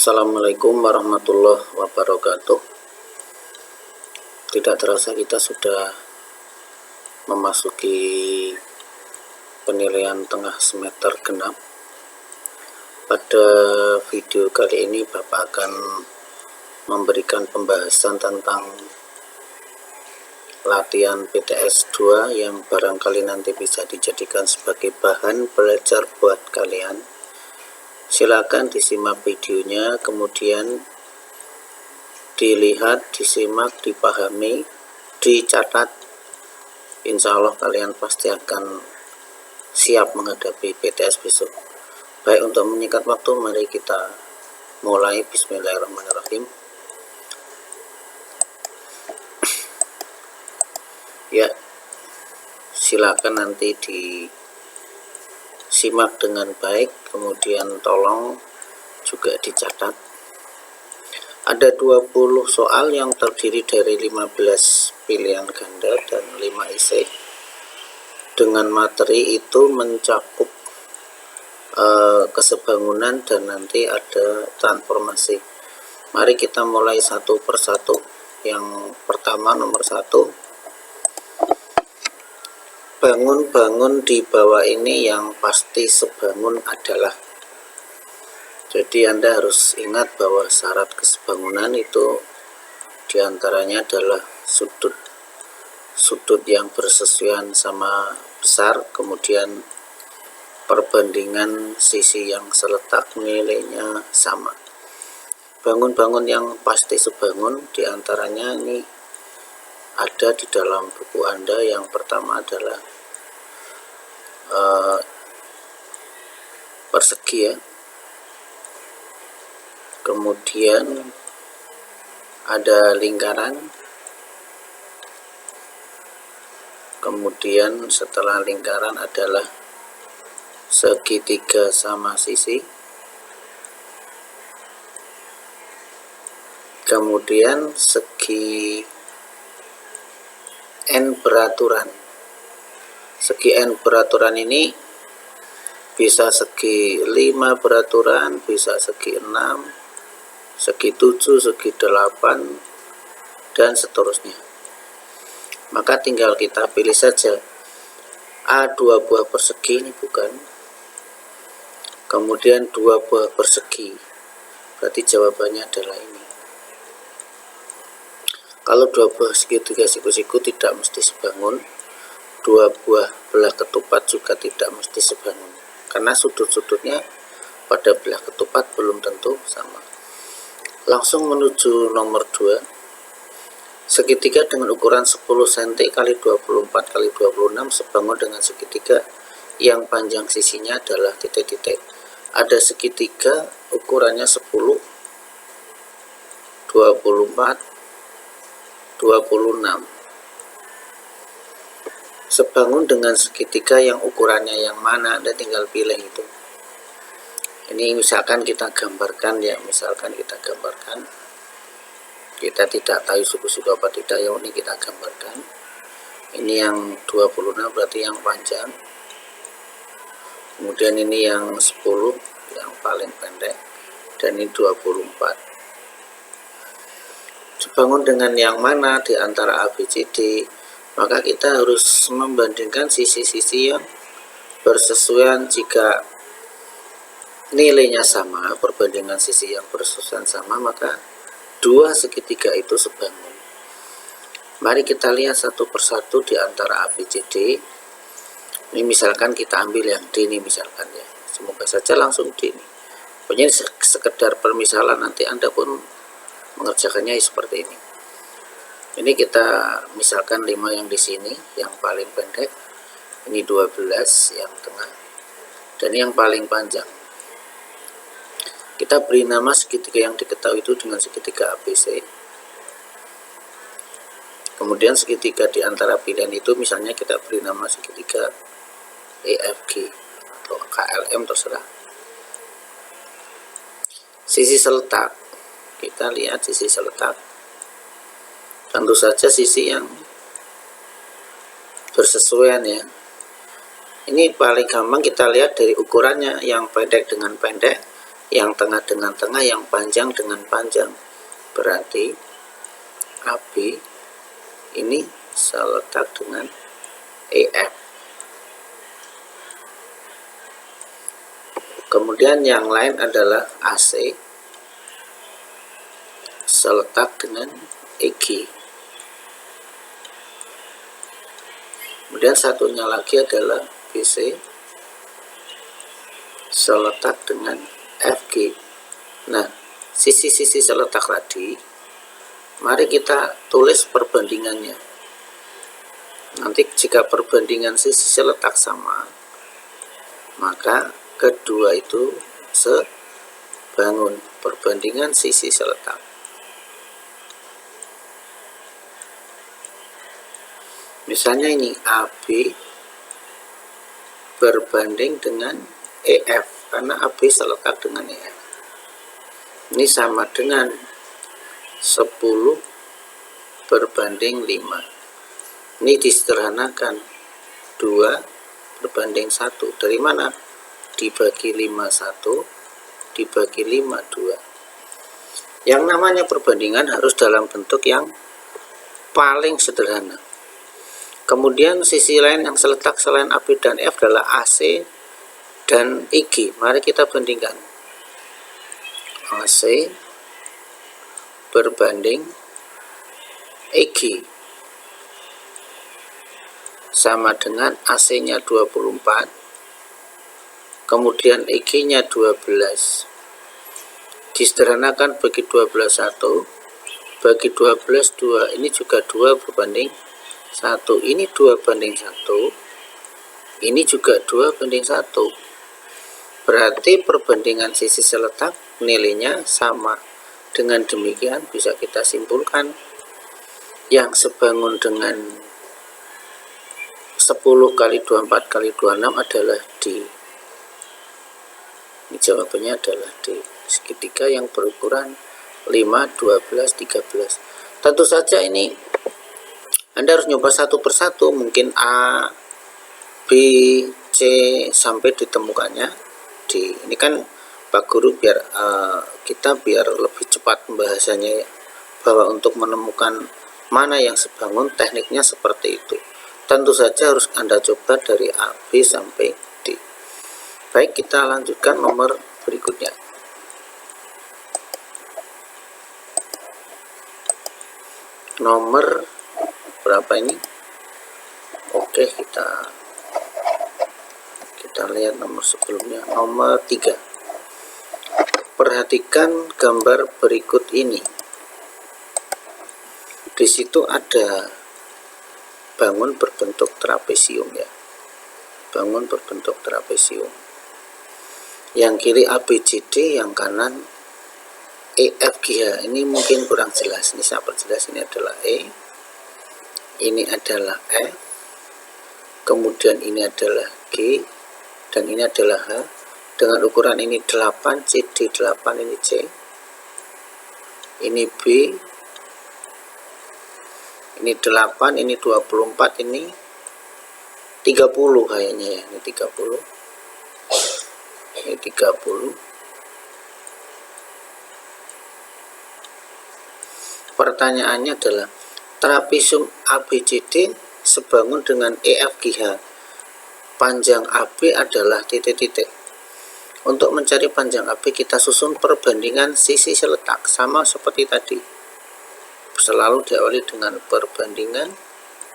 Assalamualaikum warahmatullahi wabarakatuh. Tidak terasa kita sudah memasuki penilaian tengah semester genap. Pada video kali ini Bapak akan memberikan pembahasan tentang latihan PTS 2 yang barangkali nanti bisa dijadikan sebagai bahan belajar buat kalian. Silakan disimak videonya, kemudian dilihat, disimak, dipahami, dicatat. Insya Allah kalian pasti akan siap menghadapi PTS besok. Baik, untuk menyingkat waktu, mari kita mulai. Bismillahirrahmanirrahim. Ya, silakan nanti disimak dengan baik, kemudian tolong juga dicatat. Ada 20 soal yang terdiri dari 15 pilihan ganda dan 5 esai. Dengan materi itu mencakup kesebangunan dan nanti ada transformasi. Mari kita mulai satu persatu. Yang pertama, nomor 1, bangun-bangun di bawah ini yang pasti sebangun adalah. Jadi Anda harus ingat bahwa syarat kesebangunan itu diantaranya adalah sudut yang bersesuaian sama besar, kemudian perbandingan sisi yang seletak nilainya sama. Bangun-bangun yang pasti sebangun diantaranya ini ada di dalam buku Anda. Yang pertama adalah persegi, ya. Kemudian ada lingkaran, kemudian setelah lingkaran adalah segitiga sama sisi, kemudian segi n beraturan. Segi n beraturan ini bisa segi 5 beraturan, bisa segi 6, segi 7, segi 8, dan seterusnya. Maka tinggal kita pilih saja. A 2 buah persegi ini bukan, kemudian 2 buah persegi, berarti jawabannya adalah ini. Kalau 2 buah segitiga siku-siku tidak mesti sebangun, 2 buah belah ketupat juga tidak mesti sebangun, karena sudut-sudutnya pada belah ketupat belum tentu sama. Langsung menuju nomor 2. Segitiga dengan ukuran 10 cm x 24 x 26 sebangun dengan segitiga yang panjang sisinya adalah titik-titik. Ada segitiga ukurannya 10, 24, 26. Sebangun dengan segitiga yang ukurannya yang mana, Anda tinggal pilih itu. Ini misalkan kita gambarkan, ya, kita tidak tahu suku-suku apa tidak, ya, ini kita gambarkan. Ini yang 26 berarti yang panjang, kemudian ini yang 10 yang paling pendek, dan ini 24. Dibangun dengan yang mana di antara ABCD? Maka kita harus membandingkan sisi-sisi yang bersesuaian. Jika nilainya sama, perbandingan sisi yang bersesuaian sama, maka 2 segitiga itu sebangun. Mari kita lihat satu persatu di antara ABCD. Ini misalkan kita ambil yang D ini misalkan, ya. Semoga saja langsung D ini. Pokoknya sekedar permisalan, nanti Anda pun mengerjakannya seperti ini. Ini kita misalkan 5 yang di sini, yang paling pendek. Ini 12 yang tengah, dan yang paling panjang. Kita beri nama segitiga yang diketahui itu dengan segitiga ABC. Kemudian segitiga di antara pilihan itu misalnya kita beri nama segitiga EFG atau KLM, terserah. Sisi seletak, kita lihat sisi seletak. Tentu saja sisi yang bersesuaian, ya. Ini paling gampang kita lihat dari ukurannya, yang pendek dengan pendek yang tengah dengan tengah, yang panjang dengan panjang. Berarti AB ini seletak dengan EF. Kemudian yang lain adalah AC seletak dengan EG. Kemudian satunya lagi adalah BC seletak dengan FG. Nah, sisi-sisi seletak tadi, mari kita tulis perbandingannya. Nanti jika perbandingan sisi seletak sama, maka kedua itu sebangun. Perbandingan sisi seletak. Misalnya ini AB berbanding dengan EF, karena AB seletak dengan EF. Ini sama dengan 10 berbanding 5. Ini disederhanakan 2 berbanding 1. Dari mana? Dibagi 5 1, dibagi 5 2. Yang namanya perbandingan harus dalam bentuk yang paling sederhana. Kemudian sisi lain yang seletak selain AB dan F adalah AC dan IG. Mari kita bandingkan. AC berbanding EG sama dengan AC-nya 24, kemudian EG-nya 12. Disederhanakan bagi 12 1, bagi 12 2. Ini juga 2 berbanding 1, ini 2 banding 1, ini juga 2 banding 1. Berarti perbandingan sisi seletak nilainya sama. Dengan demikian bisa kita simpulkan yang sebangun dengan 10 kali 24 kali 26 adalah D. Ini jawabannya adalah D. Segitiga yang berukuran 5, 12, 13. Tentu saja ini Anda harus nyoba satu persatu, mungkin A, B, C sampai ditemukannya D. Ini kan Pak Guru biar kita biar lebih cepat pembahasannya ya, bahwa untuk menemukan mana yang sebangun tekniknya seperti itu. Tentu saja harus Anda coba dari A, B sampai D. Baik, kita lanjutkan nomor berikutnya. Nomor berapa ini? Oke, kita lihat nomor sebelumnya, nomor 3. Perhatikan gambar berikut ini. Di situ ada bangun berbentuk trapesium ya. Bangun berbentuk trapesium. Yang kiri ABCD, yang kanan EFGH. Ini mungkin kurang jelas. Ini saya perjelas, ini adalah E, ini adalah F, kemudian ini adalah G, dan ini adalah H. Dengan ukuran ini 8, CD 8, ini C, ini B, ini 8, ini 24, ini 30 kayaknya ya, ini 30, ini 30. Pertanyaannya adalah trapesium ABCD sebangun dengan EFGH. Panjang AB adalah titik-titik. Untuk mencari panjang AB kita susun perbandingan sisi seletak sama seperti tadi. Selalu diawali dengan perbandingan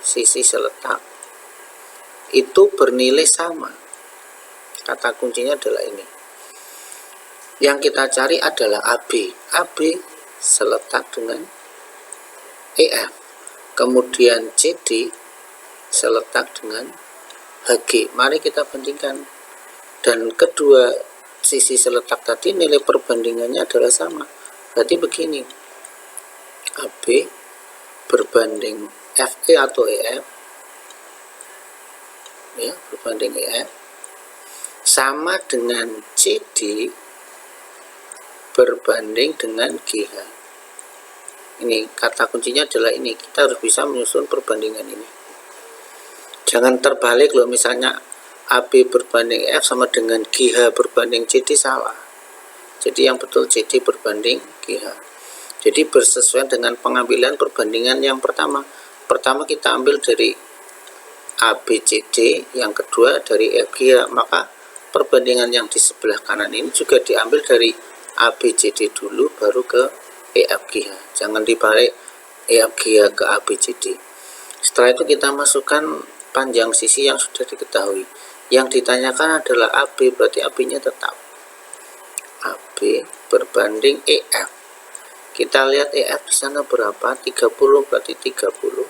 sisi seletak. Itu bernilai sama. Kata kuncinya adalah ini. Yang kita cari adalah AB. AB seletak dengan EF. Kemudian CD seletak dengan HG. Mari kita bandingkan. Dan kedua sisi seletak tadi nilai perbandingannya adalah sama. Berarti begini. AB berbanding FE atau EF. Ya, berbanding EF. Sama dengan CD berbanding dengan GH. Ini kata kuncinya adalah ini. Kita harus bisa menyusun perbandingan ini. Jangan terbalik loh, misalnya AB berbanding F sama dengan GH berbanding CD, salah. Jadi yang betul CD berbanding GH. Jadi bersesuaian dengan pengambilan perbandingan yang pertama. Pertama kita ambil dari ABCD, yang kedua dari EFGH, maka perbandingan yang di sebelah kanan ini juga diambil dari ABCD dulu baru ke EFGH. Jangan dibalik EFGH ke ABCD. Setelah itu kita masukkan panjang sisi yang sudah diketahui. Yang ditanyakan adalah AB, berarti AB-nya tetap AB berbanding EF. Kita lihat EF di sana berapa? 30, berarti 30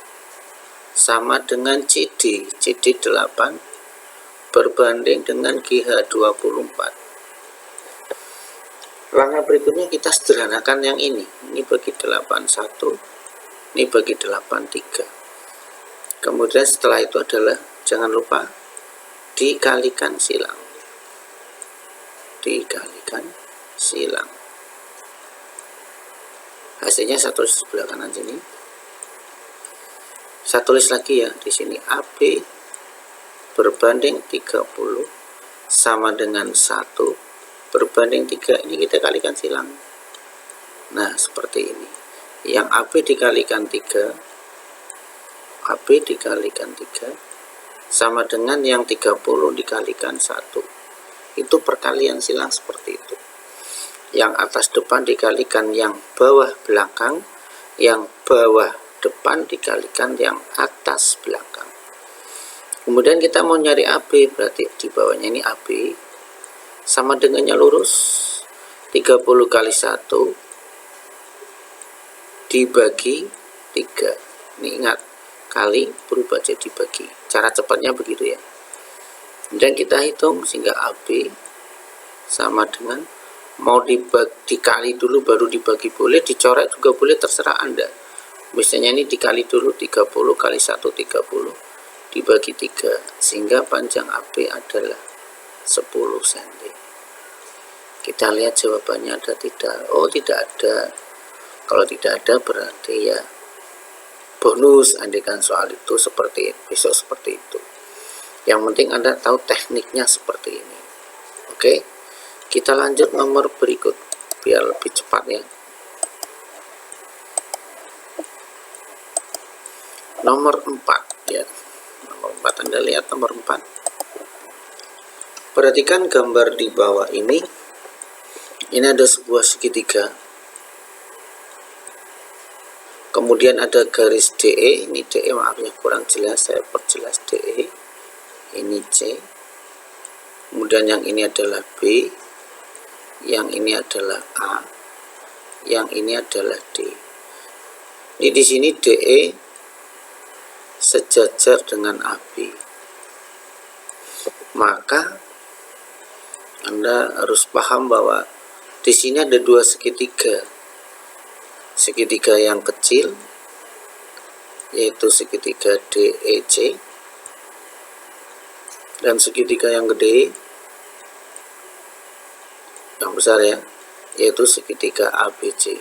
sama dengan CD. CD 8 berbanding dengan GH 24. Langkah berikutnya kita sederhanakan yang ini. Ini bagi 81, ini bagi 83. Kemudian setelah itu adalah jangan lupa dikalikan silang. Dikalikan silang. Hasilnya saya tulis sebelah kanan sini. Saya tulis lagi ya di sini AB berbanding 30 sama dengan 1 berbanding 3. Ini kita kalikan silang. Nah, seperti ini. Yang AB dikalikan 3, AB dikalikan 3 sama dengan yang 30 dikalikan 1. Itu perkalian silang seperti itu. Yang atas depan dikalikan yang bawah belakang, yang bawah depan dikalikan yang atas belakang. Kemudian kita mau nyari AB, berarti di bawahnya ini AB sama dengannya lurus 30 kali 1 dibagi 3. Ini ingat, kali berubah jadi bagi. Cara cepatnya begitu ya. Dan kita hitung sehingga AB sama dengan, mau dikali dulu baru dibagi boleh, dicoret juga boleh, terserah Anda. Misalnya ini dikali dulu 30 kali 1 30 dibagi 3 sehingga panjang AB adalah 10 cm. Kita lihat jawabannya ada tidak? Oh, tidak ada. Kalau tidak ada berarti ya bonus, andaikan soal itu seperti besok seperti itu. Yang penting Anda tahu tekniknya seperti ini. Oke, kita lanjut nomor berikut biar lebih cepat ya. Nomor 4 ya. Nomor 4, Anda lihat nomor 4. Perhatikan gambar di bawah ini. Ini ada sebuah segitiga. Kemudian ada garis DE, ini DE maafnya kurang jelas, saya perjelas DE. Ini C. Kemudian yang ini adalah B. Yang ini adalah A. Yang ini adalah D. Ini di sini DE sejajar dengan AB. Maka Anda harus paham bahwa di sini ada dua segitiga. Segitiga yang kecil yaitu segitiga DEC dan segitiga yang gede yang besar ya, yaitu segitiga ABC.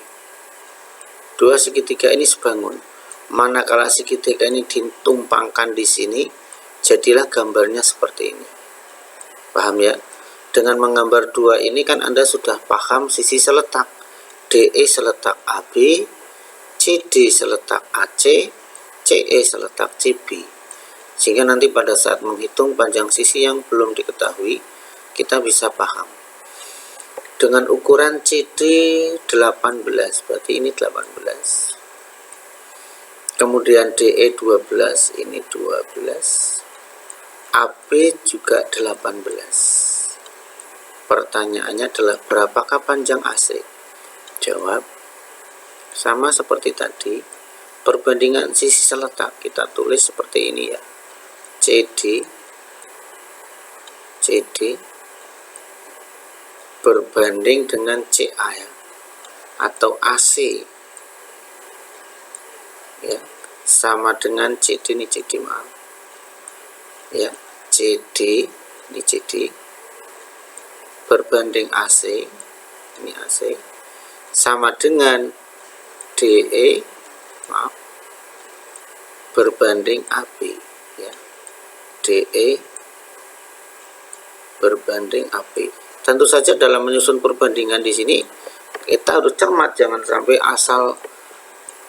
Dua segitiga ini sebangun. Manakala segitiga ini ditumpangkan di sini, jadilah gambarnya seperti ini. Paham ya? Dengan menggambar dua ini kan Anda sudah paham sisi seletak. DE seletak AB, CD seletak AC, CE seletak CB. Sehingga nanti pada saat menghitung panjang sisi yang belum diketahui, kita bisa paham. Dengan ukuran CD 18, berarti ini 18. Kemudian DE 12, ini 12. AB juga 18. Pertanyaannya adalah berapakah panjang AC? Jawab, sama seperti tadi, perbandingan sisi seletak kita tulis seperti ini ya. CD berbanding dengan CA ya, atau AC ya, sama dengan CD, ini CD maaf ya, CD ini CD berbanding AC, ini AC, sama dengan DE maaf berbanding AB ya, DE berbanding AB. tentu saja dalam menyusun perbandingan di sini kita harus cermat, jangan sampai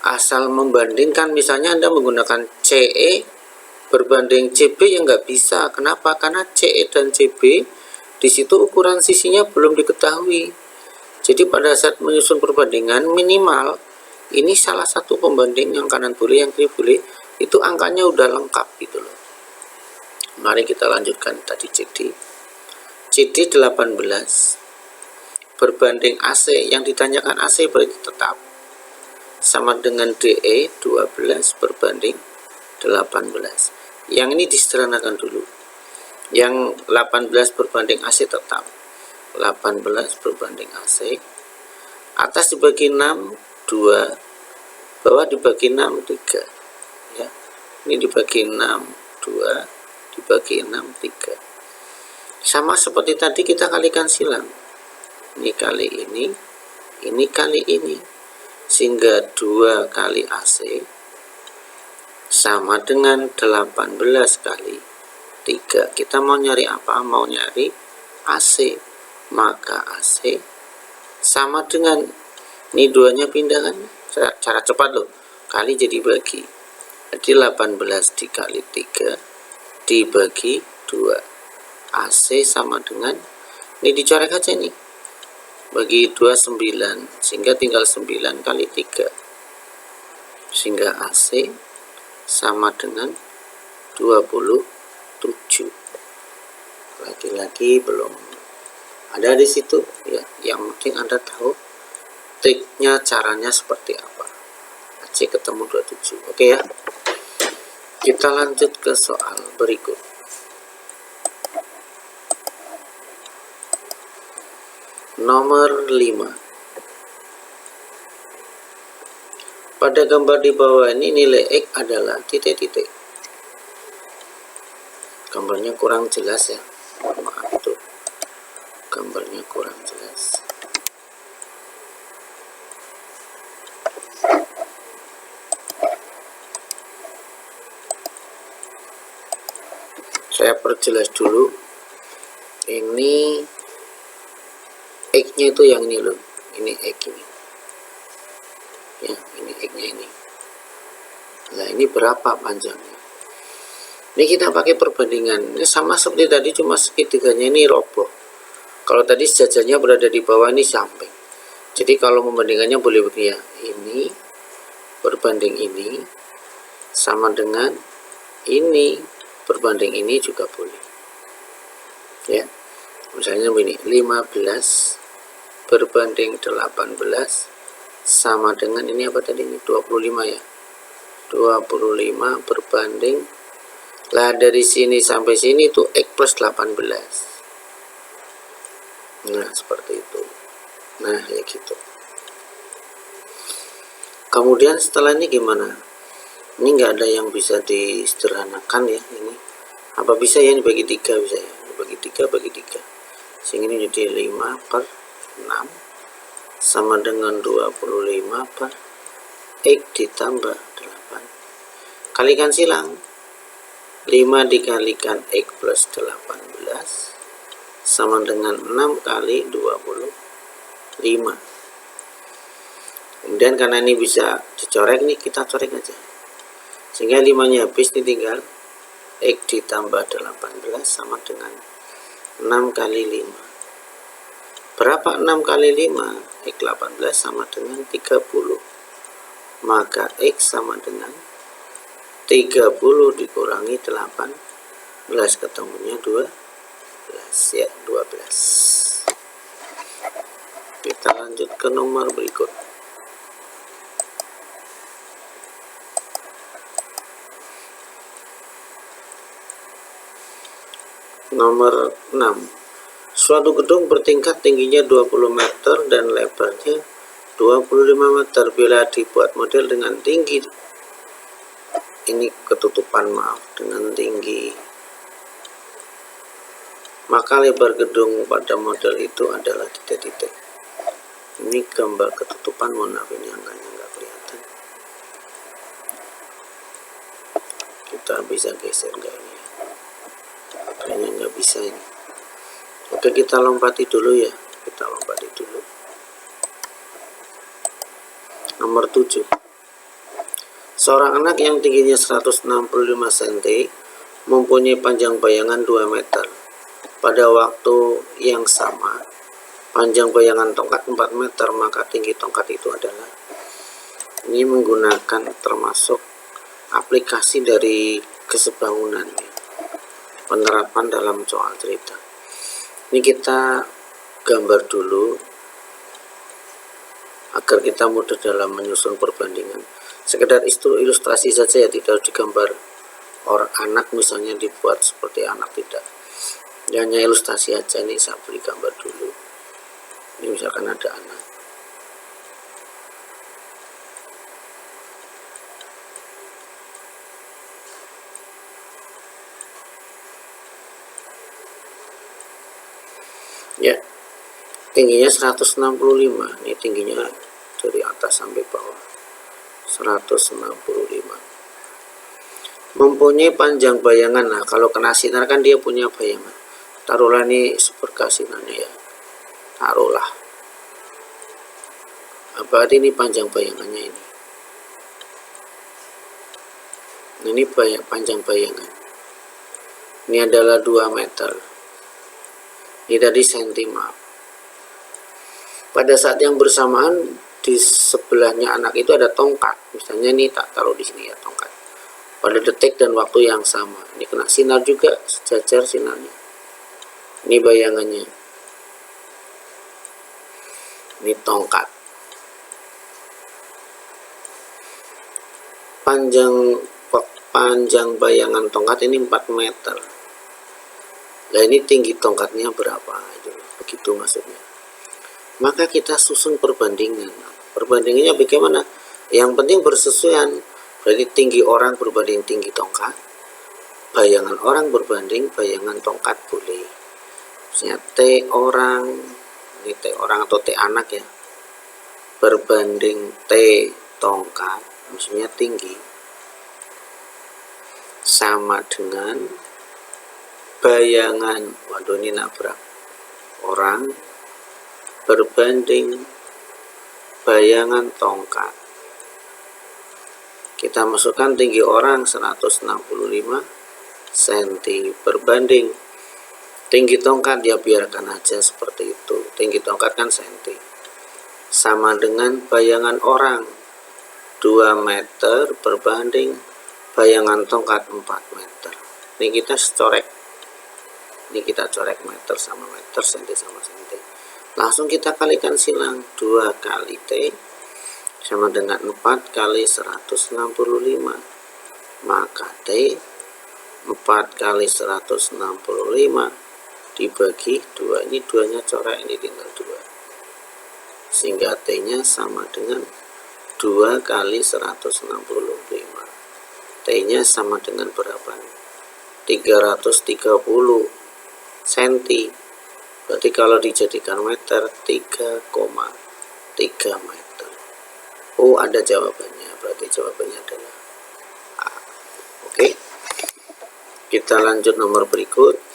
asal membandingkan. Misalnya Anda menggunakan CE berbanding CB yang nggak bisa. Kenapa? Karena CE dan CB di situ ukuran sisinya belum diketahui. Jadi pada saat menyusun perbandingan, minimal ini salah satu pembanding yang kanan boleh, yang kiri boleh, itu angkanya udah lengkap gitu loh. Mari kita lanjutkan tadi CD 18 berbanding AC, yang ditanyakan AC berarti tetap, sama dengan DE 12 berbanding 18. Yang ini disederhanakan dulu. Yang 18 berbanding AC tetap, 18 berbanding AC, atas dibagi 6 2, bawah dibagi 6 3 ya. Ini dibagi 6 2, dibagi 6 3. Sama seperti tadi kita kalikan silang. Ini kali ini kali ini, sehingga 2 kali AC sama dengan 18 kali 3. Kita mau nyari apa? Mau nyari AC. Maka AC sama dengan, ini duanya pindah kan, cara cepat loh, kali jadi bagi. Jadi 18 dikali 3 dibagi 2. AC sama dengan, ini dicoret aja nih, bagi 2 9, sehingga tinggal 9 kali 3, sehingga AC sama dengan 27. Lagi-lagi belum ada di situ ya, yang penting Anda tahu triknya, caranya seperti apa. AC ketemu 27. Oke ya, kita lanjut ke soal berikut. Nomor 5. Pada gambar di bawah ini nilai X adalah titik-titik. Gambarnya kurang jelas ya, maaf tuh, gambarnya kurang jelas. Saya perjelas dulu. Ini X-nya itu yang ini loh, ini X ini ya, ini X-nya ini. Nah ini berapa panjangnya? Ini kita pakai perbandingan. Ini sama seperti tadi, cuma segitiganya ini roboh. Kalau tadi sejajarnya berada di bawah, ini samping. Jadi kalau membandingkannya boleh begini ya, ini berbanding ini sama dengan ini berbanding ini juga boleh ya. Misalnya begini, 15 berbanding 18 sama dengan ini apa tadi, ini 25 ya, 25 berbanding, lah dari sini sampai sini itu X plus 18. Nah seperti itu. Nah ya gitu. Kemudian setelah ini gimana? Ini nggak ada yang bisa disederhanakan ya. Ini apa bisa ya, ini bagi 3 bisa ya, bagi 3 sehingga ini jadi 5 per 6 sama dengan 25 per X ditambah 8. Kalikan silang, 5 dikalikan X plus 18 sama dengan 6 kali 25. Kemudian karena ini bisa dicorek nih, kita corek aja sehingga 5-nya habis, tinggal X ditambah 18 sama dengan 6 kali 5. Berapa 6 kali 5? X 18 sama dengan 30. Maka X sama dengan 30 dikurangi 18, ketemunya 12 ya, 12. Kita lanjut ke nomor berikut. Nomor 6. Suatu gedung bertingkat tingginya 20 meter dan lebarnya 25 meter. Bila dibuat model dengan tinggi, ini ketutupan, maaf, dengan tinggi, maka lebar gedung pada model itu adalah titik-titik. Ini gambar ketutupan, mohon maaf ini angkanya nggak kelihatan. Kita bisa geser nggak ini? Kayaknya nggak bisa ini. Oke, kita lompati dulu ya. Kita lompati dulu. Nomor 7. Seorang anak yang tingginya 165 cm mempunyai panjang bayangan 2 meter. Pada waktu yang sama, panjang bayangan tongkat 4 meter, maka tinggi tongkat itu adalah. Ini menggunakan termasuk aplikasi dari kesebangunan, penerapan dalam soal cerita. Ini kita gambar dulu agar kita mudah dalam menyusun perbandingan. Sekedar ilustrasi saja ya, tidak digambar orang anak misalnya dibuat seperti anak, tidak. Hanya ilustrasi aja. Ini saya beri gambar dulu. Ini misalkan ada anak. Ya, tingginya 165. Ini tingginya dari atas sampai bawah 165. Mempunyai panjang bayangan. Nah, kalau kena sinar kan dia punya bayangan. Taruhlah ini seberkas sinarnya ya. Taruhlah. Berarti ini panjang bayangannya ini. Nah, ini panjang bayangan. Ini adalah 2 meter. Ini tadi senti, maaf. Pada saat yang bersamaan di sebelahnya anak itu ada tongkat. Misalnya ini tak taruh di sini ya, tongkat. Pada detik dan waktu yang sama. Ini kena sinar juga, sejajar sinarnya. Ini bayangannya. Ini tongkat. Panjang bayangan tongkat ini 4 meter. Nah, ini tinggi tongkatnya berapa? Begitu maksudnya. Maka kita susun perbandingan. Perbandingannya bagaimana? Yang penting bersesuaian. Berarti tinggi orang berbanding tinggi tongkat. Bayangan orang berbanding bayangan tongkat boleh. Misalnya T orang, ini T orang atau T anak ya, berbanding T tongkat, maksudnya tinggi, sama dengan bayangan, waduh ini nabrak, orang berbanding bayangan tongkat. Kita masukkan tinggi orang 165 cm berbanding tinggi tongkat, ya biarkan aja seperti itu. Tinggi tongkat kan cm. Sama dengan bayangan orang 2 meter berbanding bayangan tongkat 4 meter. Ini kita corek. Ini kita corek meter sama meter, senti sama senti. Langsung kita kalikan silang. 2 kali T sama dengan 4 kali 165. Maka T 4 kali 165 dibagi 2. Ini 2-nya corek, ini tinggal 2. Sehingga T-nya sama dengan 2 kali 165. T-nya sama dengan berapa? 330 cm. Berarti kalau dijadikan meter 3,3 meter. Oh, ada jawabannya. Berarti jawabannya adalah A. Oke. Kita lanjut nomor berikut.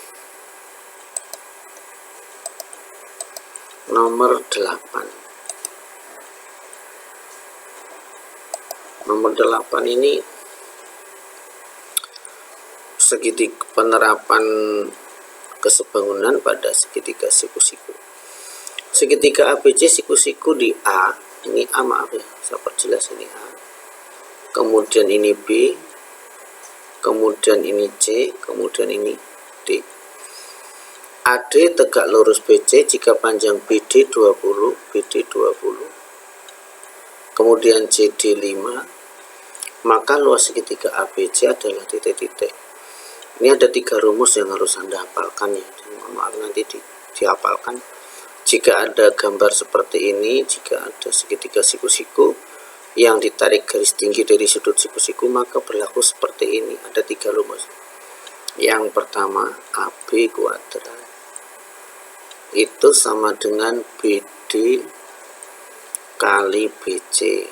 Nomor 8. Nomor 8 ini segitiga, penerapan kesebangunan pada segitiga siku-siku. Segitiga ABC siku-siku di A, ini A, maaf ya, saya perjelas, ini A, kemudian ini B, kemudian ini C, kemudian ini D. AD tegak lurus BC jika panjang BD 20, BD 20, kemudian CD 5, maka luas segitiga ABC adalah titik-titik. Ini ada 3 rumus yang harus Anda hafalkan ya. Mohon maaf nanti dihafalkan. Jika ada gambar seperti ini, jika ada segitiga siku-siku yang ditarik garis tinggi dari sudut siku-siku, maka berlaku seperti ini. Ada 3 rumus. Yang pertama, AB kuadrat itu sama dengan BD kali BC.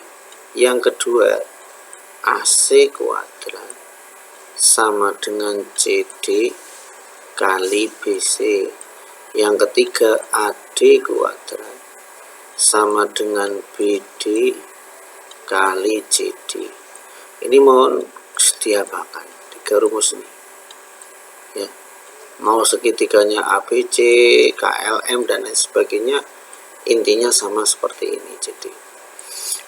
Yang kedua, AC kuadrat sama dengan CD kali BC. Yang ketiga, AD kuadrat sama dengan BD kali CD. Ini mohon diapakan 3 rumus ini ya. Mau segitiganya ABC, KLM dan lain sebagainya, intinya sama seperti ini. Jadi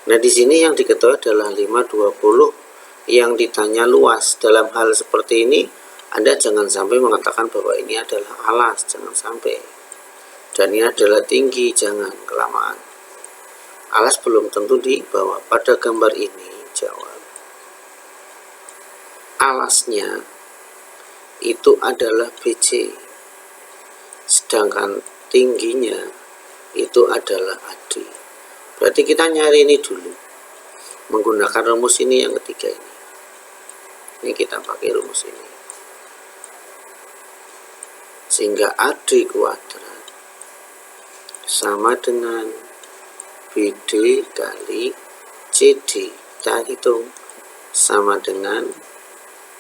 nah di sini yang diketahui adalah 520. Yang ditanya luas. Dalam hal seperti ini Anda jangan sampai mengatakan bahwa ini adalah alas, jangan sampai. Dan ini adalah tinggi, jangan kelamaan. Alas belum tentu di bawah. Pada gambar ini jawab, alasnya itu adalah BC, sedangkan tingginya itu adalah AD. Berarti kita nyari ini dulu menggunakan rumus ini yang ketiga ini. Ini kita pakai rumus ini. Sehingga AD kuadrat sama dengan BD kali CD. Kita hitung sama dengan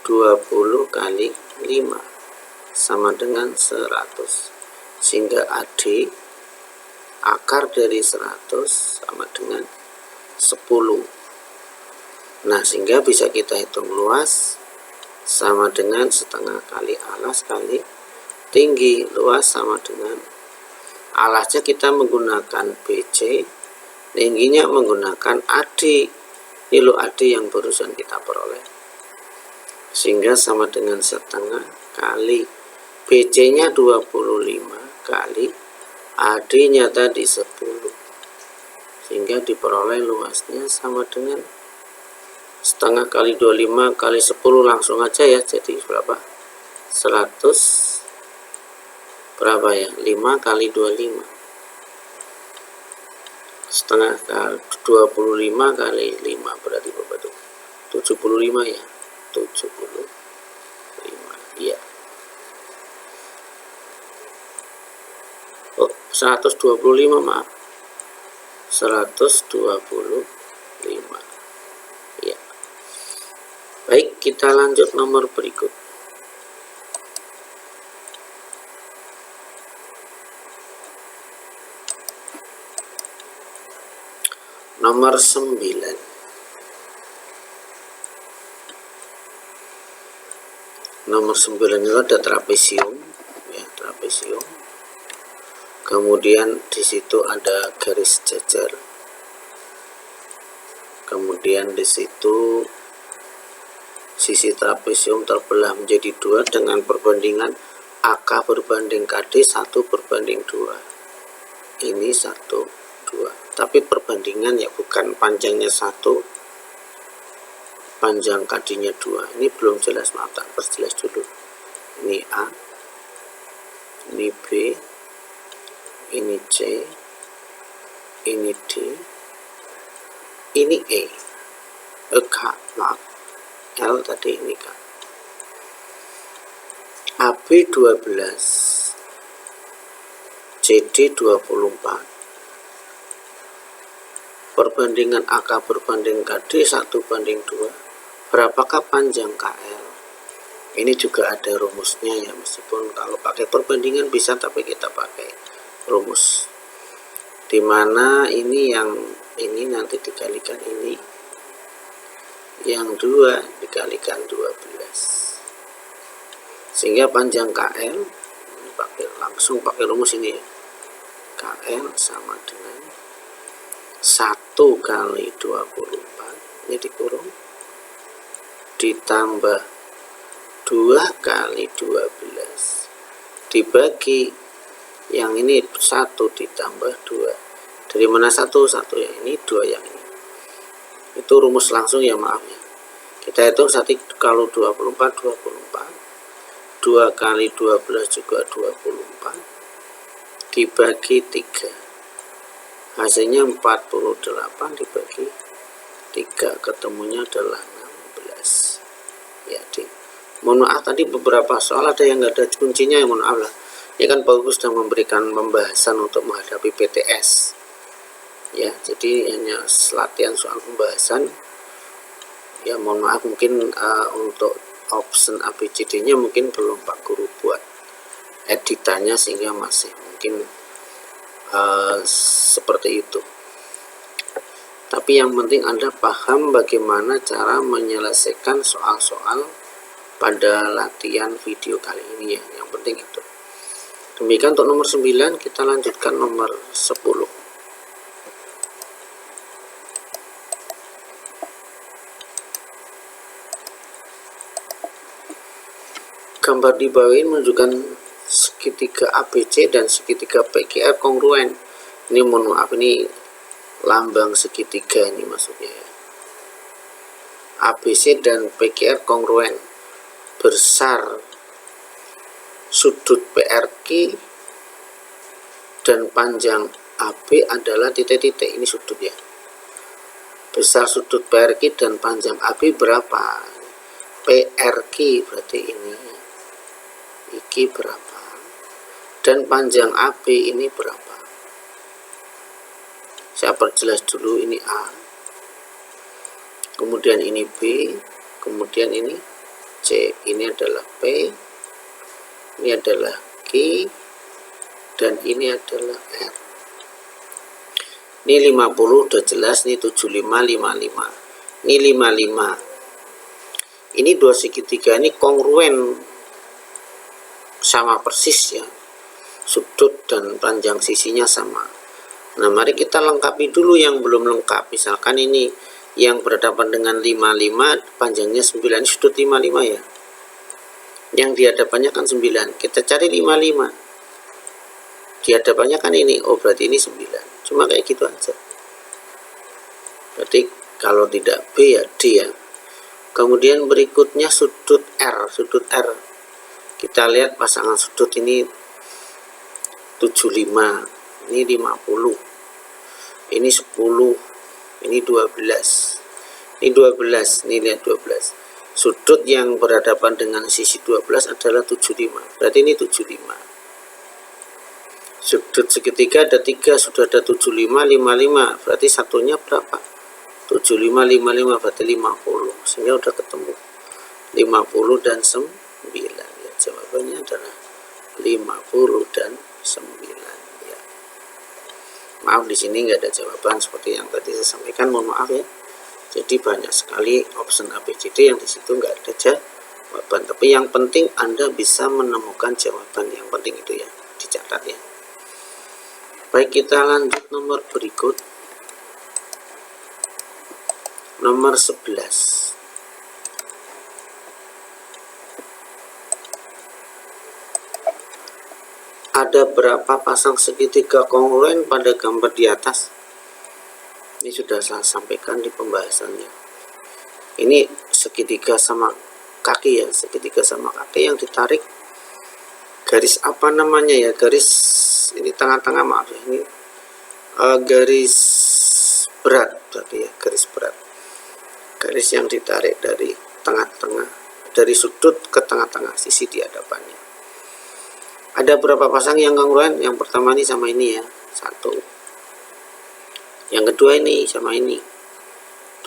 20 kali 5 sama dengan 100. Sehingga AD akar dari 100 sama dengan 10. Nah, sehingga bisa kita hitung luas sama dengan setengah kali alas kali tinggi. Luas sama dengan alasnya kita menggunakan BC, tingginya menggunakan AD. Ini lo AD yang barusan kita peroleh. Sehingga sama dengan setengah kali BC-nya 25 kali AD-nya tadi 10. Sehingga diperoleh luasnya sama dengan setengah kali 25 kali 10, langsung aja ya, jadi berapa? 100 berapa ya? 5 kali 25, setengah kali 25 kali 5 berarti berapa tuh? 75 ya, 75 iya. Oh, 125 maaf, 125. Baik, kita lanjut nomor berikut. Nomor 9. Nomor 9 itu ada trapesium ya, trapesium. Kemudian di situ ada garis jajar. Kemudian di situ sisi trapesium terbelah menjadi 2 dengan perbandingan AK berbanding KD 1/2. Ini 1, 2. Tapi perbandingan ya, bukan panjangnya 1, panjang KD-nya 2. Ini belum jelas, maaf tak perjelas dulu. Ini A, ini B, ini C, ini D, ini E, K, maaf. L tadi ini kan AB 12, CD 24, perbandingan AK berbanding KD 1/2. Berapakah panjang KL? Ini juga ada rumusnya ya, meskipun kalau pakai perbandingan bisa, tapi kita pakai rumus dimana ini yang ini nanti dikalikan ini, yang 2 dikalikan 12, sehingga panjang KL ini langsung pakai rumus ini ya. KL sama dengan 1 kali 24, ini dikurung, ditambah 2 kali 12 dibagi yang ini 1 ditambah 2. Dari mana 1 ya, ini 2 yang ini. Itu rumus langsung ya, maaf ya. Kita hitung 1 kalau 24 2 kali 12 juga 24 dibagi 3, hasilnya 48 dibagi 3, ketemunya adalah 16 ya. Mohon maaf tadi beberapa soal ada yang nggak ada kuncinya ya, mohon maaf lah. Ini kan bagus sudah memberikan pembahasan untuk menghadapi PTS ya, jadi hanya latihan soal pembahasan ya. Mohon maaf mungkin untuk option ABCD nya mungkin belum Pak Guru buat, editannya sehingga masih mungkin seperti itu. Tapi yang penting Anda paham bagaimana cara menyelesaikan soal-soal pada latihan video kali ini ya. Yang penting itu. Demikian untuk nomor 9, kita lanjutkan nomor 10. Gambar di bawah ini menunjukkan segitiga ABC dan segitiga PQR kongruen. Ini mohon maaf, ini lambang segitiga ini maksudnya ya. ABC dan PQR kongruen. Besar sudut PRQ dan panjang AB adalah titik-titik. Ini sudut ya. Besar sudut PRQ dan panjang AB berapa? PRQ berarti ini berapa? Dan panjang AB ini berapa? Saya perjelas dulu, ini A, kemudian ini B, kemudian ini C, ini adalah P, ini adalah Q, dan ini adalah R. Ini 50 udah jelas, ini 75, 55, ini 55. Ini dua segitiga ini kongruen, sama persis ya, sudut dan panjang sisinya sama. Nah, mari kita lengkapi dulu yang belum lengkap. Misalkan ini yang berhadapan dengan 55, panjangnya 9, ini sudut 55 ya. Yang di hadapannya kan 9. Kita cari 55. Di hadapannya kan ini. Oh, berarti ini 9. Cuma kayak gitu aja. Berarti kalau tidak B ya D ya. Kemudian berikutnya sudut R. Sudut R. Kita lihat pasangan sudut ini 75. Ini 50, ini 10, ini 12, ini 12, ini lihat 12. Sudut yang berhadapan dengan sisi 12 adalah 75, berarti ini 75. Sudut segitiga ada 3, sudah ada 75, 55, berarti satunya berapa? 75, 55, berarti 50, sehingga udah ketemu 50 dan 9. Ya, jawabannya adalah 50 dan 9. Maaf, di sini nggak ada jawaban seperti yang tadi saya sampaikan, mohon maaf ya. Jadi banyak sekali option ABCD yang di situ nggak ada jawaban. Tapi yang penting Anda bisa menemukan jawaban, yang penting itu ya, dicatat ya. Baik, kita lanjut nomor berikut. Nomor 11. Ada berapa pasang segitiga kongruen pada gambar di atas? Ini sudah saya sampaikan di pembahasannya. Ini segitiga sama kaki ya, segitiga sama kaki yang ditarik garis apa namanya ya, garis ini tengah-tengah, maaf ya, ini garis berat berarti ya, garis berat. Garis yang ditarik dari tengah-tengah, dari sudut ke tengah-tengah sisi di hadapannya. Ada berapa pasang yang kongruen? Yang pertama ini sama ini ya, 1. Yang kedua ini sama ini,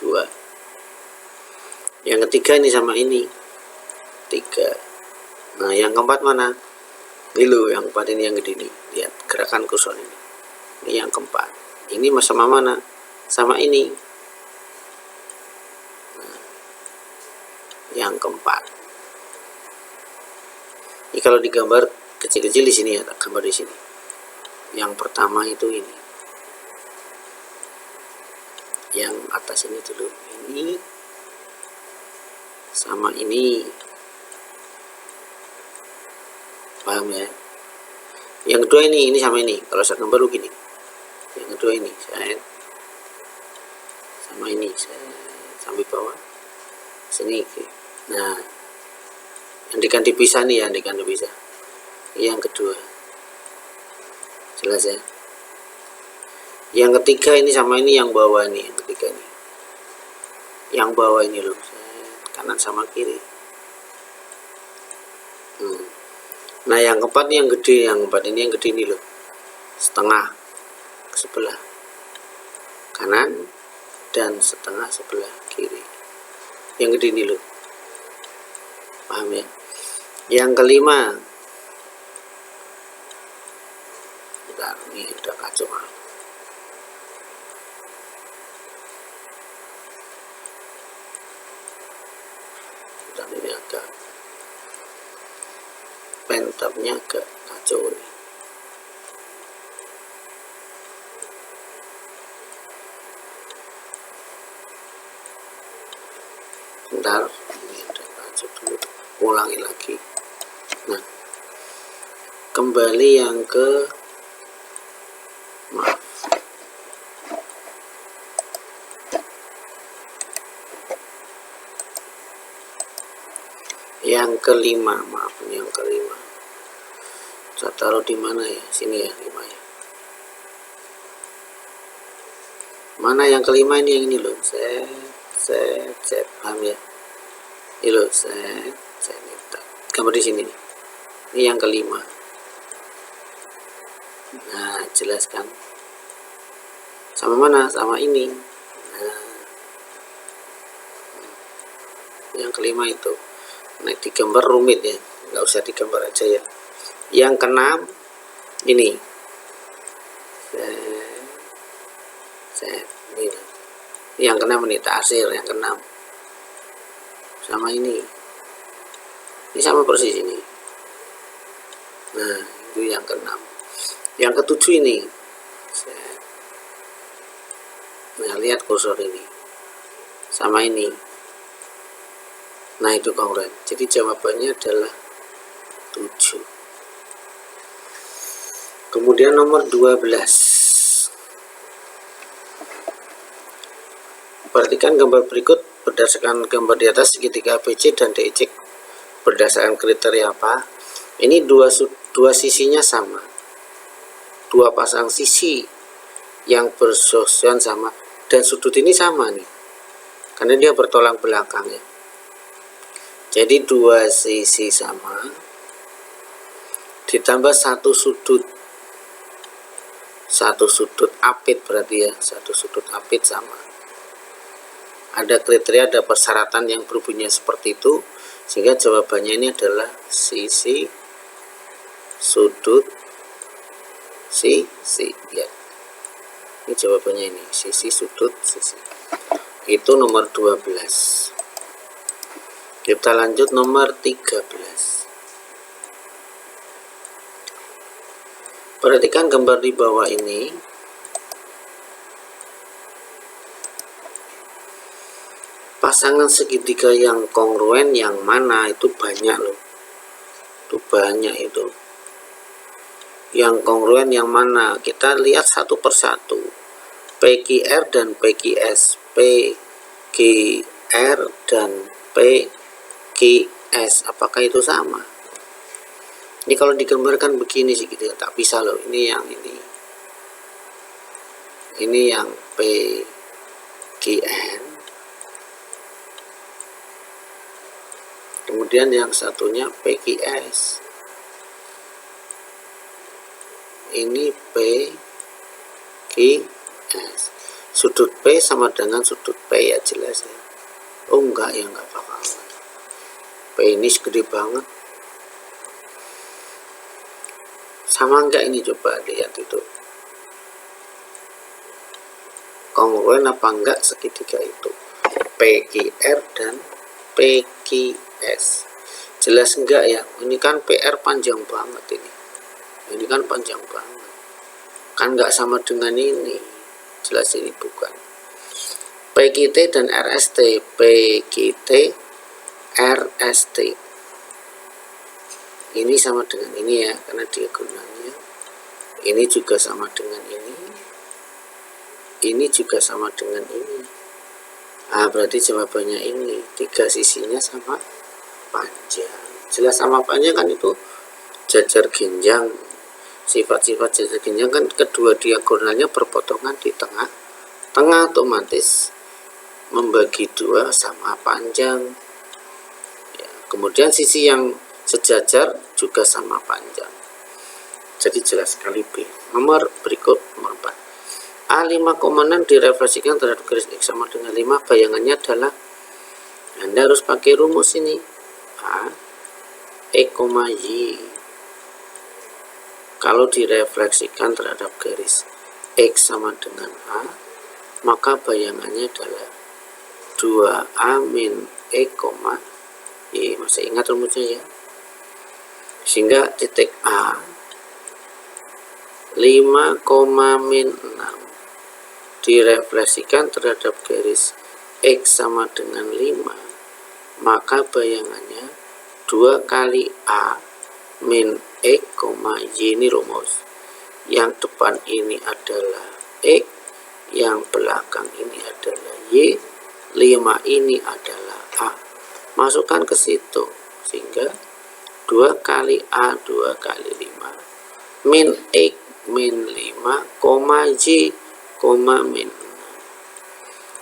2. Yang ketiga ini sama ini, 3. Nah, yang keempat mana? Ini loh, yang keempat ini yang gede nih. Lihat gerakan kursor ini. Ini yang keempat. Ini sama mana? Sama ini. Nah, yang keempat. Ini kalau digambar kecil-kecil di sini ya, gambar di sini. Yang pertama itu ini. Yang atas ini dulu. Ini sama ini. Paham ya? Yang kedua ini sama ini. Kalau saya gambar begini. Yang kedua ini saya sama ini, saya sampai bawah sini. Nah, yang diganti pisah nih ya, diganti pisah. Yang kedua, jelas ya. Yang ketiga ini sama ini, yang bawah ini, yang ketiga ini, yang bawah ini loh, kanan sama kiri. Nah, yang keempat yang gede, yang keempat ini yang gede ini loh, setengah ke sebelah kanan dan setengah sebelah kiri. Yang gede ini loh, paham ya. Yang kelima ini udah kacau. Dan ini agak pentapnya agak kacau nih. Bentar, ini udah kacau dulu, ulangi lagi. Nah, kembali yang ke maaf, yang kelima, maaf, ini yang kelima. Saya taruh di mana ya? Sini ya, 5 ya. Mana yang kelima ini? Yang ini loh. Set, paham ya? Ini loh, set minta gambar di sini nih. Ini yang kelima. Nah, jelaskan. Sama mana? Sama ini. Nah, yang kelima itu. Nah, digambar rumit ya. Nggak usah digambar aja ya. Yang keenam ini. Set. Ini. Yang keenam ini taksir yang keenam. Sama ini. Ini sama persis ini. Nah, itu yang keenam. Yang ketujuh ini. Set. Nah, lihat kursor ini. Sama ini. Nah, itu kongruent. Jadi jawabannya adalah 7. Kemudian nomor 12. Perhatikan gambar berikut berdasarkan gambar di atas segitiga ABC dan DEC berdasarkan kriteria apa? Ini dua sisinya sama. Dua pasang sisi yang bersosian sama dan sudut ini sama nih. Karena dia bertolak belakang ya. Jadi dua sisi sama ditambah satu sudut apit berarti ya, satu sudut apit sama. Ada kriteria, ada persyaratan yang berbunyi seperti itu, sehingga jawabannya ini adalah sisi, sudut, sisi ya. Ini jawabannya ini, sisi, sudut, sisi. Itu nomor 12. Kita lanjut nomor 13. Perhatikan gambar di bawah ini. Pasangan segitiga yang kongruen yang mana? Itu banyak loh. Itu banyak itu. Yang kongruen yang mana? Kita lihat satu persatu. PQR dan PQS. PQR dan PQS. Apakah itu sama? Ini kalau digambarkan begini sih gitu ya. Tak bisa loh. Ini yang ini. Ini yang PQN. Kemudian yang satunya PQS. Ini PQS. Sudut P sama dengan sudut P ya jelas ya. Oh enggak ya, enggak bakal. P ini gede banget. Sama enggak ini, coba lihat itu. Kongruen apa enggak segitiga itu? PQR dan PQS. Jelas enggak ya? Ini kan PR panjang banget ini. Ini kan panjang banget. Kan enggak sama dengan ini. Jelas ini bukan. PQT dan RST. PQT RST. Ini sama dengan ini ya, karena diagonalnya. Ini juga sama dengan ini. Ini juga sama dengan ini. Nah, berarti jawabannya ini. Tiga sisinya sama panjang. Jelas sama panjang kan itu jajar genjang. Sifat-sifat jajar genjang kan kedua diagonalnya berpotongan di tengah. Tengah otomatis membagi dua sama panjang. Ya, kemudian sisi yang sejajar juga sama panjang. Jadi jelas sekali B. Nomor berikut nomor 4. A5,6 direfleksikan terhadap garis X sama dengan 5. Bayangannya adalah Anda harus pakai rumus ini. A E, Y Kalau direfleksikan terhadap garis X sama dengan A, maka bayangannya adalah 2A min X, Y. Masih ingat rumusnya ya? Sehingga titik A 5, min 6 direfleksikan terhadap garis X sama dengan 5, maka bayangannya 2 kali A min X, Y. Ini rumus. Yang depan ini adalah X, yang belakang ini adalah Y, 5 ini adalah A. Masukkan ke situ, sehingga 2 kali A, 2 kali 5, min X, min 5, Y, min 6.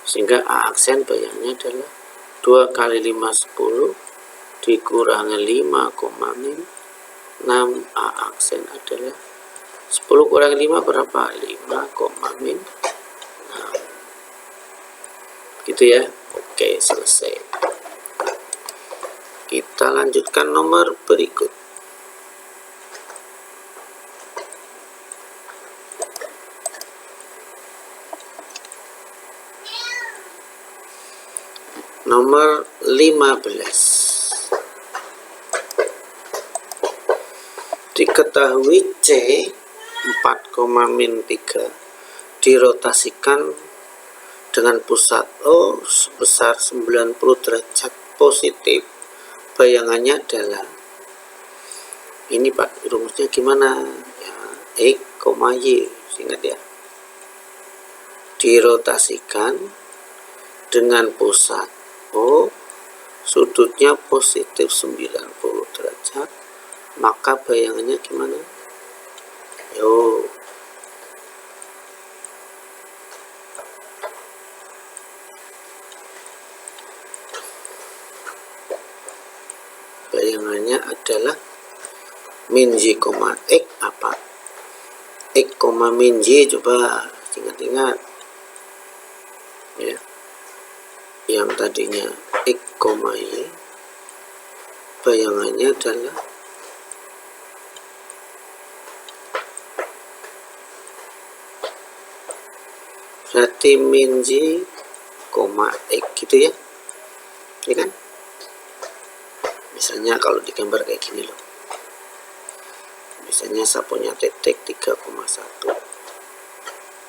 Sehingga A aksen bayangnya adalah 2 kali 5, 10, dikurangi 5, min 6. A aksen adalah 10 kurangi 5 berapa? 5, min 6. Gitu ya. Oke, selesai. Kita lanjutkan nomor berikut. Nomor 15. Diketahui C 4, min 3 dirotasikan dengan pusat O sebesar 90 derajat positif. Bayangannya adalah, ini Pak, rumusnya gimana ya? X, Y. Ingat ya, dirotasikan dengan pusat O, sudutnya positif 90 derajat, maka bayangannya gimana? Yo, bayangannya adalah min Y, X apa? X, min Y. Coba ingat-ingat ya, yang tadinya X, Y, bayangannya adalah berarti min Y, X gitu ya, ya kan? Misalnya kalau digambar kayak gini loh, misalnya saya punya titik 3,1,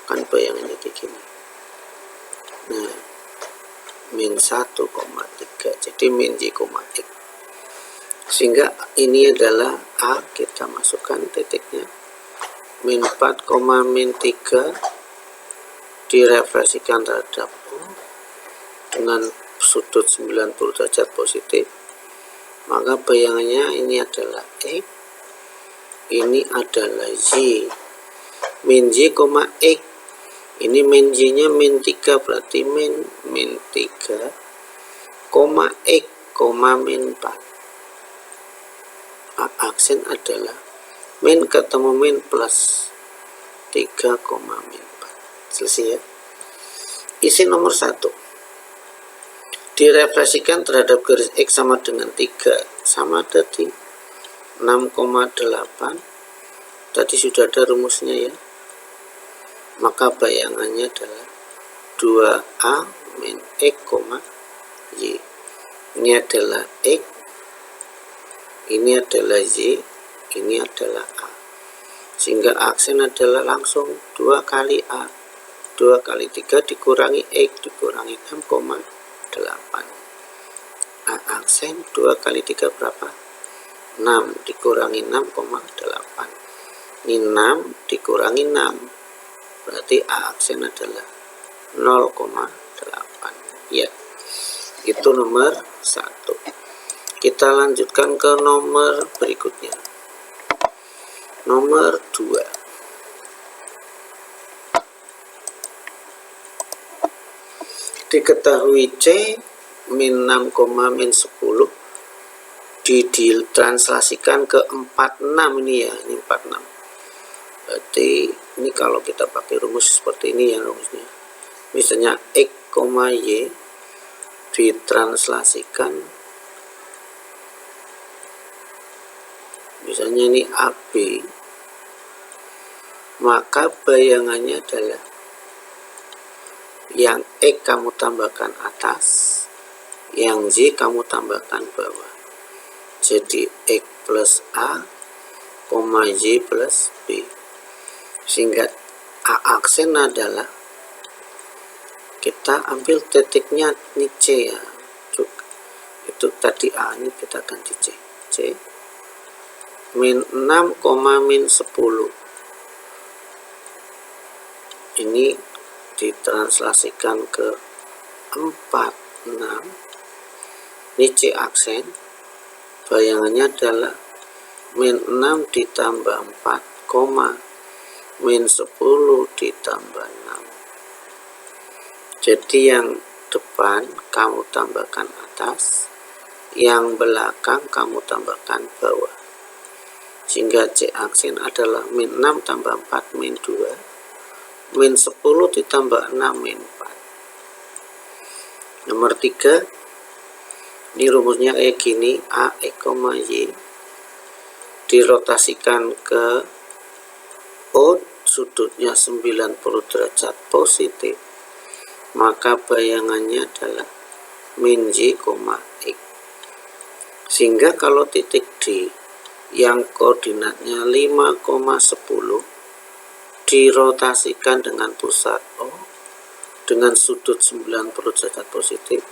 kan bayangannya kayak gini. Nah, min 1,3, jadi min Y, X. Sehingga ini adalah A, kita masukkan titiknya. Min 4, min 3 direfleksikan terhadap O dengan sudut 90 derajat positif, maka bayangannya ini adalah X, ini adalah Y. Min Y, X. Ini min Y nya min 3, berarti min 3, X, min 4. A aksen adalah min ketemu min plus 3, min 4. Selesai ya. Isi nomor 1. Direfleksikan terhadap garis X sama dengan 3, sama tadi 6,8. Tadi sudah ada rumusnya ya. Maka bayangannya adalah 2A min X, Y. Ini adalah X, ini adalah Y, ini adalah A. Sehingga aksen adalah langsung 2 kali A, 2 kali 3 dikurangi X, dikurangi 6,8. A aksen 2 kali 3 berapa? 6, dikurangi 6,8. Ini 6 dikurangi 6, berarti A aksen adalah 0,8. Ya, itu nomor 1. Kita lanjutkan ke nomor berikutnya. Nomor 2. Diketahui C min 6, min 10 ditranslasikan ke 46 ini ya, ini 46. Berarti ini kalau kita pakai rumus seperti ini ya rumusnya. Misalnya X, Y ditranslasikan, misalnya ini AB maka bayangannya adalah yang X kamu tambahkan atas, yang Y kamu tambahkan bawah. Jadi X plus A, Y plus B. Sehingga A aksen adalah, kita ambil titiknya ini C ya. Itu tadi A, ini kita ganti C. C min 6, min 10. Ini ditranslasikan ke 4, 6. Ini C aksen. Bayangannya adalah min 6 ditambah 4, min 10 ditambah 6. Jadi yang depan kamu tambahkan atas, yang belakang kamu tambahkan bawah. Sehingga C aksen adalah min 6 tambah 4, min 2, min 10 ditambah 6, min 4. Nomor 3, ini rumusnya kayak gini, A, X, Y dirotasikan ke O, sudutnya 90 derajat positif, maka bayangannya adalah min Y, X. Sehingga kalau titik D yang koordinatnya 5,10 dirotasikan dengan pusat O dengan sudut 90 derajat positif,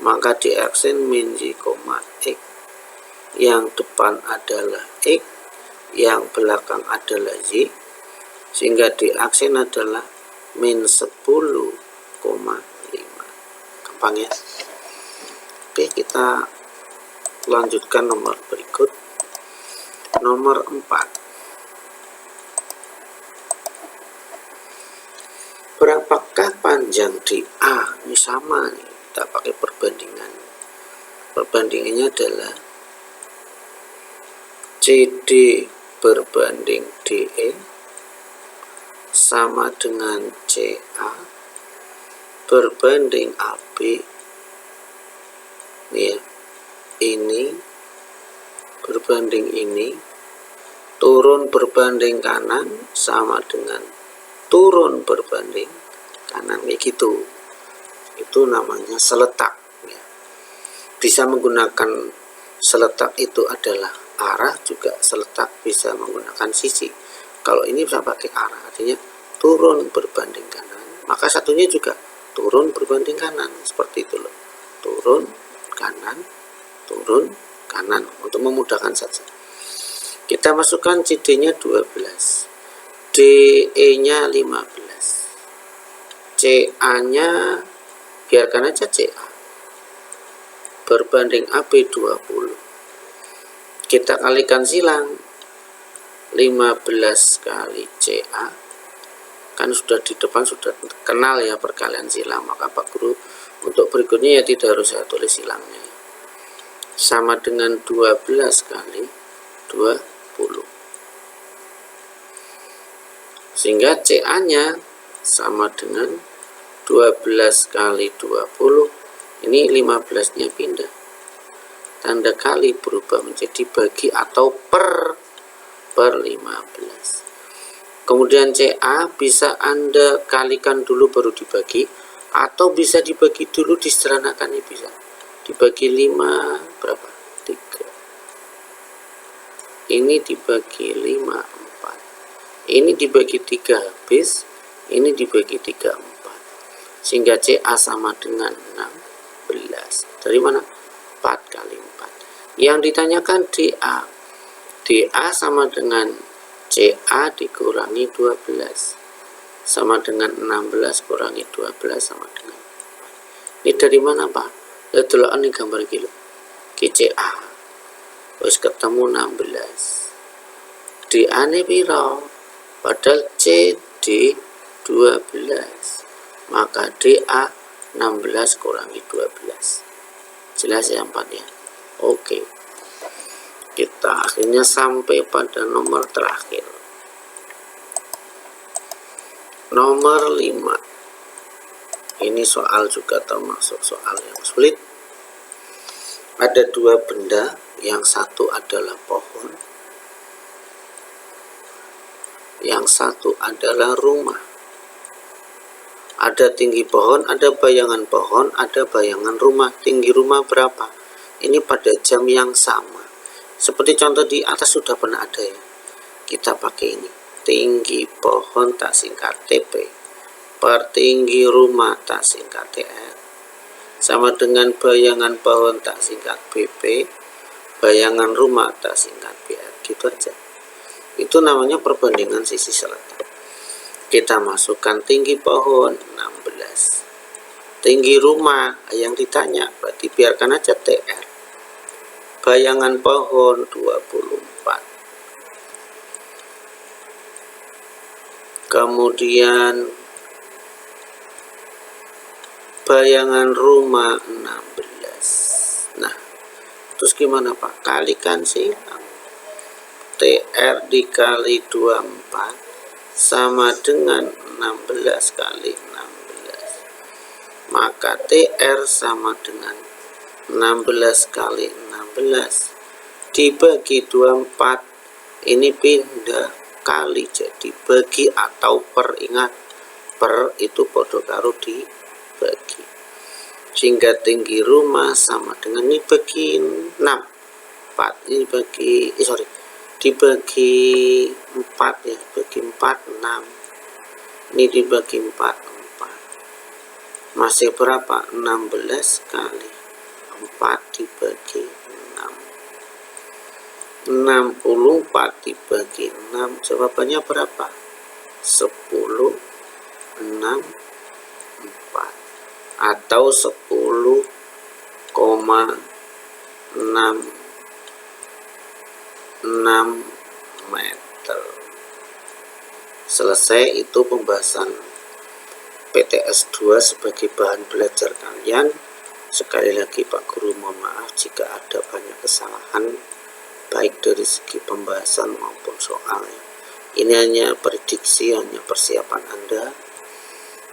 maka di aksen min Y, X. Yang depan adalah X, yang belakang adalah Y, sehingga di aksen adalah min 10,5. Gampang ya. Oke, kita lanjutkan nomor berikut. Nomor 4. Berapakah panjang di A? Ini sama nih, kita pakai perbandingan. Perbandingannya adalah CD berbanding DE sama dengan CA berbanding AB. Ya, ini berbanding ini, turun berbanding kanan sama dengan turun berbanding kanan, begitu. Itu namanya seletak ya. Bisa menggunakan seletak itu adalah arah, juga seletak bisa menggunakan sisi. Kalau ini bisa pakai arah, artinya turun berbanding kanan, maka satunya juga turun berbanding kanan, seperti itu loh. Turun kanan, turun kanan, untuk memudahkan saja. Kita masukkan CD-nya 12, DE-nya 15, CA-nya biarkan aja CA, berbanding AB 20. Kita kalikan silang, 15 kali CA, kan sudah di depan sudah kenal ya perkalian silang, maka Pak Guru untuk berikutnya ya tidak harus saya tulis silangnya, sama dengan 12 kali 20. Sehingga CA-nya sama dengan 12 kali 20, ini 15-nya pindah. Tanda kali berubah menjadi bagi atau per 15. Kemudian CA bisa Anda kalikan dulu baru dibagi, atau bisa dibagi dulu disederhanakan, ini bisa. Dibagi 5 berapa? 3. Ini dibagi 5, 4. Ini dibagi 3 habis, ini dibagi 3, 4. Sehingga CA sama dengan 16. Dari mana? 4 kali 4. Yang ditanyakan DA. DA sama dengan CA dikurangi 12. Sama dengan 16 kurangi 12 sama dengan 4. Ini dari mana Pak? Itulah ini gambar gila. CA. Terus ketemu 16. DA ini piro? Padahal CD 12. Maka DA 16 kurangi 12. Jelas ya 4 ya. Oke, kita akhirnya sampai pada nomor terakhir, nomor 5. Ini soal juga termasuk soal yang sulit. Ada 2 benda, yang satu adalah pohon, yang satu adalah rumah. Ada tinggi pohon, ada bayangan pohon, ada bayangan rumah. Tinggi rumah berapa? Ini pada jam yang sama. Seperti contoh di atas sudah pernah ada ya. Kita pakai ini. Tinggi pohon tak singkat TP per tinggi rumah tak singkat TR sama dengan bayangan pohon tak singkat BP, bayangan rumah tak singkat BR. Gitu aja. Itu namanya perbandingan sisi selatan. Kita masukkan tinggi pohon 16, tinggi rumah yang ditanya berarti biarkan aja TR, bayangan pohon 24, kemudian bayangan rumah 16. Nah, terus gimana Pak? Kalikan sih. TR dikali 24 sama dengan 16 kali 16. Maka TR sama dengan 16 kali 16 dibagi 24. Ini pindah kali jadi bagi atau per. Ingat, per itu podo karo dibagi. Sehingga tinggi rumah sama dengan ini bagi 6. 4 ini bagi dibagi 4 ya, bagi 4 6. Ini dibagi 4 4. Masih berapa? 16 kali 4 dibagi 6. 64 dibagi 6. Jawabannya berapa? 10 6 4 atau 10,6 meter. Selesai itu pembahasan PTS 2 sebagai bahan belajar kalian. Sekali lagi Pak Guru mohon maaf jika ada banyak kesalahan baik dari segi pembahasan maupun soal. Ini hanya prediksi, hanya persiapan Anda.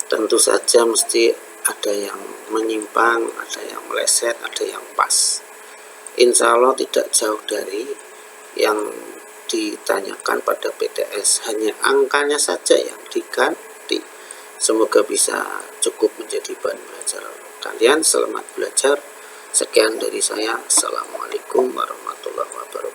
Tentu saja mesti ada yang menyimpang, ada yang meleset, ada yang pas. Insya Allah tidak jauh dari yang ditanyakan pada PTS, hanya angkanya saja yang diganti. Semoga bisa cukup menjadi bahan belajar kalian. Selamat belajar. Sekian dari saya. Assalamualaikum warahmatullahi wabarakatuh.